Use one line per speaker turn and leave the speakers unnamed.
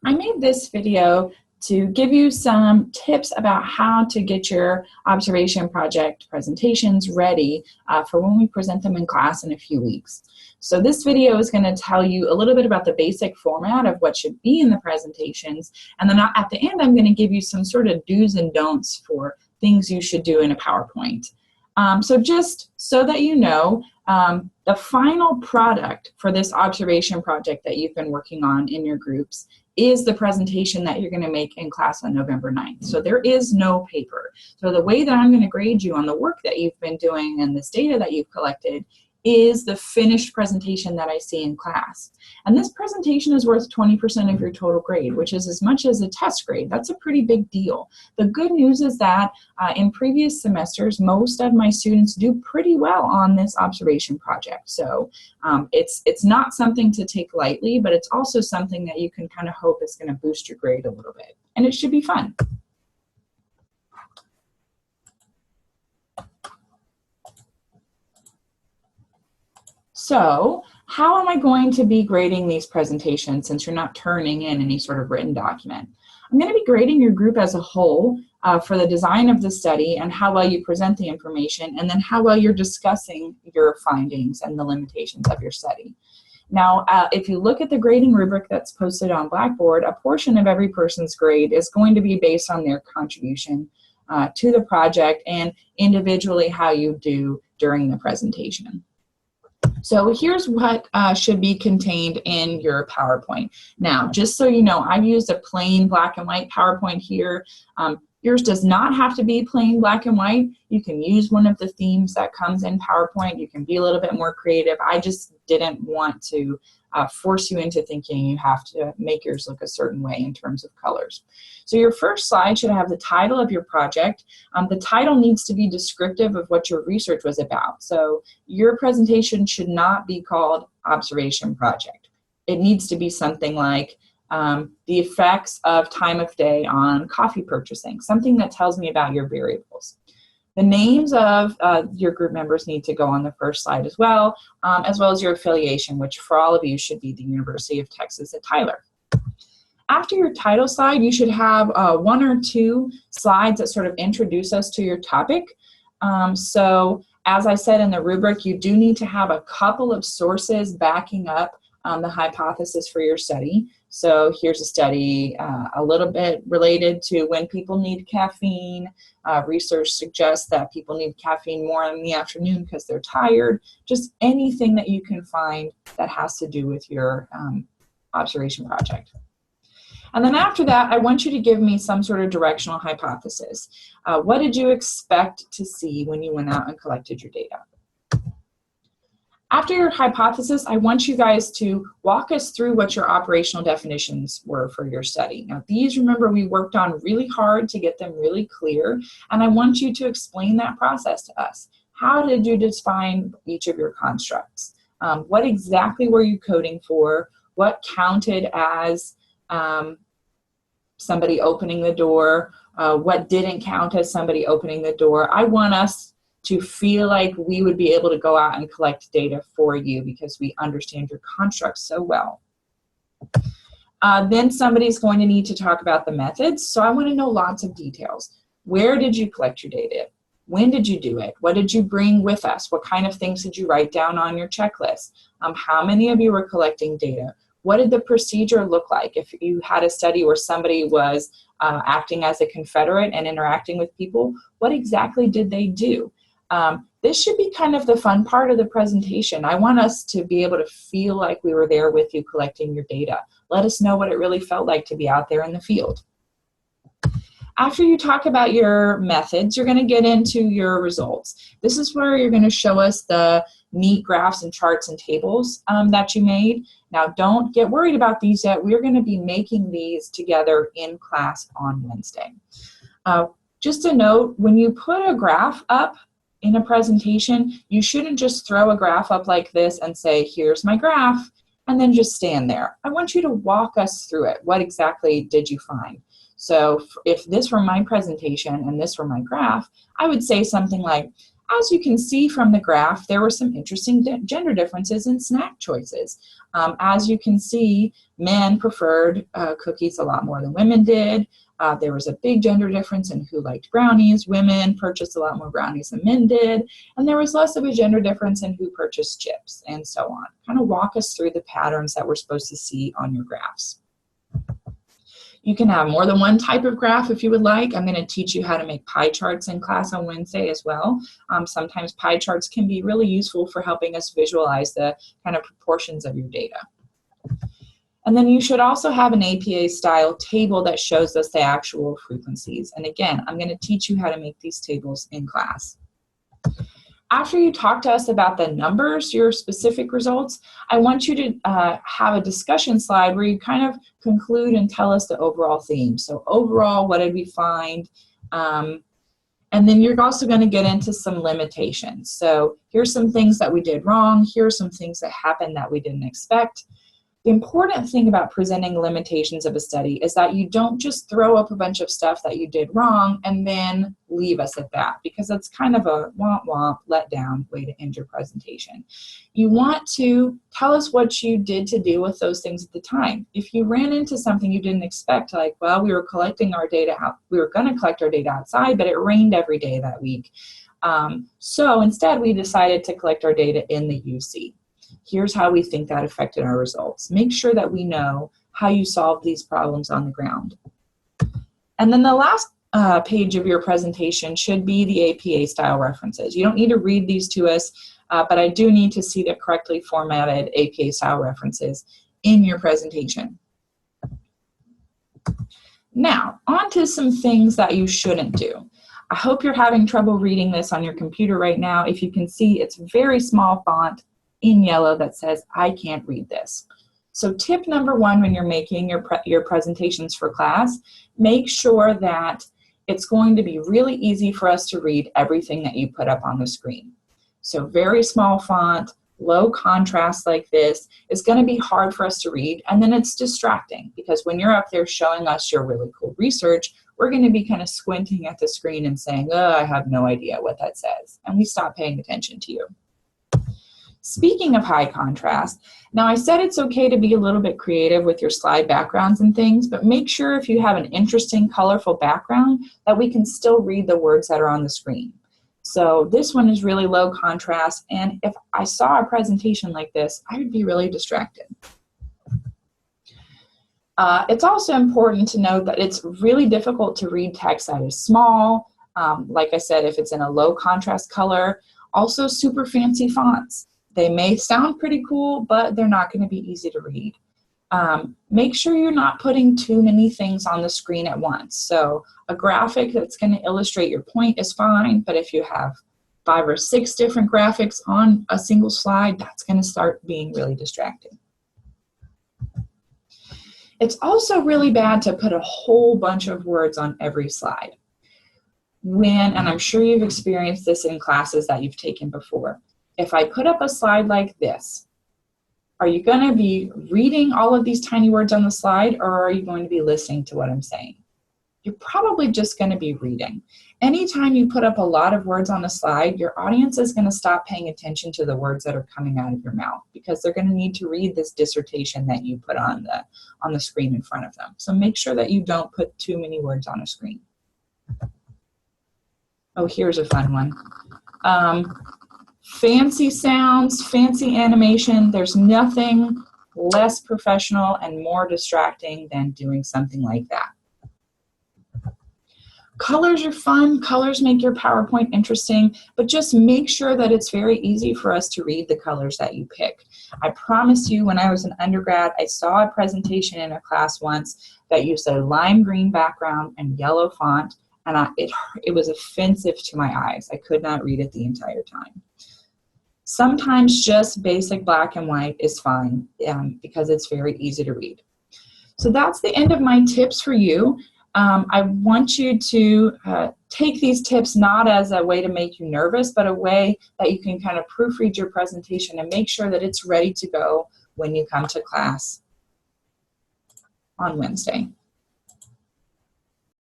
I made this video to give you some tips about how to get your observation project presentations ready for when we present them in class in a few weeks. So this video is going to tell you a little bit about the basic format of what should be in the presentations, and then at the end I'm going to give you some sort of do's and don'ts for things you should do in a PowerPoint. So just so that you know, the final product for this observation project that you've been working on in your groups is the presentation that you're going to make in class on November 9th. So there is no paper. So the way that I'm going to grade you on the work that you've been doing and this data that you've collected is the finished presentation that I see in class. And this presentation is worth 20% of your total grade, which is as much as a test grade. That's a pretty big deal. The good news is that in previous semesters, most of my students do pretty well on this observation project. So it's not something to take lightly, but it's also something that you can kind of hope is going to boost your grade a little bit. And it should be fun. So how am I going to be grading these presentations since you're not turning in any sort of written document? I'm going to be grading your group as a whole for the design of the study and how well you present the information, and then how well you're discussing your findings and the limitations of your study. Now, if you look at the grading rubric that's posted on Blackboard, a portion of every person's grade is going to be based on their contribution to the project and individually how you do during the presentation. So here's what should be contained in your PowerPoint. Now, just so you know, I've used a plain black and white PowerPoint here. Yours does not have to be plain black and white. You can use one of the themes that comes in PowerPoint. You can be a little bit more creative. I just didn't want to force you into thinking you have to make yours look a certain way in terms of colors. So your first slide should have the title of your project. The title needs to be descriptive of what your research was about. So your presentation should not be called Observation Project. It needs to be something like the effects of time of day on coffee purchasing, something that tells me about your variables. The names of your group members need to go on the first slide as well as your affiliation, which for all of you should be the University of Texas at Tyler. After your title slide, you should have one or two slides that sort of introduce us to your topic. So as I said in the rubric, you do need to have a couple of sources backing up the hypothesis for your study. So here's a study a little bit related to when people need caffeine. Research suggests that people need caffeine more in the afternoon because they're tired. Just anything that you can find that has to do with your observation project. And then after that, I want you to give me some sort of directional hypothesis. What did you expect to see when you went out and collected your data? After your hypothesis, I want you guys to walk us through what your operational definitions were for your study. Now these, remember, we worked on really hard to get them really clear, and I want you to explain that process to us. How did you define each of your constructs? What exactly were you coding for? What counted as somebody opening the door? What didn't count as somebody opening the door? I want us to feel like we would be able to go out and collect data for you because we understand your constructs so well. Then somebody's going to need to talk about the methods. So I want to know lots of details. Where did you collect your data? When did you do it? What did you bring with us? What kind of things did you write down on your checklist? How many of you were collecting data? What did the procedure look like? If you had a study where somebody was acting as a confederate and interacting with people, what exactly did they do? This should be kind of the fun part of the presentation. I want us to be able to feel like we were there with you collecting your data. Let us know what it really felt like to be out there in the field. After you talk about your methods, you're going to get into your results. This is where you're going to show us the neat graphs and charts and tables that you made. Now don't get worried about these yet. We're going to be making these together in class on Wednesday. Just a note, when you put a graph up in a presentation, you shouldn't just throw a graph up like this and say, here's my graph, and then just stand there. I want you to walk us through it. What exactly did you find? So if this were my presentation and this were my graph, I would say something like, As you can see from the graph, there were some interesting gender differences in snack choices. As you can see, men preferred cookies a lot more than women did. There was a big gender difference in who liked brownies. Women purchased a lot more brownies than men did. And there was less of a gender difference in who purchased chips, and so on. Kind of walk us through the patterns that we're supposed to see on your graphs. You can have more than one type of graph if you would like. I'm going to teach you how to make pie charts in class on Wednesday as well. Sometimes pie charts can be really useful for helping us visualize the kind of proportions of your data. And then you should also have an APA-style table that shows us the actual frequencies. And again, I'm going to teach you how to make these tables in class. After you talk to us about the numbers, your specific results, I want you to have a discussion slide where you kind of conclude and tell us the overall theme. So overall, what did we find? And then you're also going to get into some limitations. So here's some things that we did wrong. Here are some things that happened that we didn't expect. The important thing about presenting limitations of a study is that you don't just throw up a bunch of stuff that you did wrong and then leave us at that, because that's kind of a womp-womp, let down way to end your presentation. You want to tell us what you did to deal with those things at the time. If you ran into something you didn't expect, like, well, we were collecting our data out, we were going to collect our data outside, but it rained every day that week. So instead, we decided to collect our data in the UC. Here's how we think that affected our results. Make sure that we know how you solved these problems on the ground. And then the last page of your presentation should be the APA style references. You don't need to read these to us, but I do need to see the correctly formatted APA style references in your presentation. Now, on to some things that you shouldn't do. I hope you're having trouble reading this on your computer right now. If you can see, it's very small font in yellow that says, I can't read this. So tip number one when you're making your presentations for class, make sure that it's going to be really easy for us to read everything that you put up on the screen. So very small font, low contrast like this is going to be hard for us to read, and then it's distracting because when you're up there showing us your really cool research, we're going to be kind of squinting at the screen and saying, oh, I have no idea what that says, and we stop paying attention to you. Speaking of high contrast, now I said it's okay to be a little bit creative with your slide backgrounds and things, but make sure if you have an interesting, colorful background that we can still read the words that are on the screen. So this one is really low contrast, and if I saw a presentation like this, I would be really distracted. It's also important to note that it's really difficult to read text that is small, like I said, if it's in a low contrast color. Also super fancy fonts. They may sound pretty cool, but they're not going to be easy to read. Make sure you're not putting too many things on the screen at once. So a graphic that's going to illustrate your point is fine, but if you have 5 or 6 different graphics on a single slide, that's going to start being really distracting. It's also really bad to put a whole bunch of words on every slide. And I'm sure you've experienced this in classes that you've taken before. If I put up a slide like this, are you going to be reading all of these tiny words on the slide, or are you going to be listening to what I'm saying? You're probably just going to be reading. Anytime you put up a lot of words on a slide, your audience is going to stop paying attention to the words that are coming out of your mouth because they're going to need to read this dissertation that you put on the screen in front of them. So make sure that you don't put too many words on a screen. Oh, here's a fun one. Fancy sounds, fancy animation. There's nothing less professional and more distracting than doing something like that. Colors are fun. Colors make your PowerPoint interesting, but just make sure that it's very easy for us to read the colors that you pick. I promise you, when I was an undergrad, I saw a presentation in a class once that used a lime green background and yellow font, and it was offensive to my eyes. I could not read it the entire time. Sometimes just basic black and white is fine because it's very easy to read. So that's the end of my tips for you. I want you to take these tips not as a way to make you nervous, but a way that you can kind of proofread your presentation and make sure that it's ready to go when you come to class on Wednesday.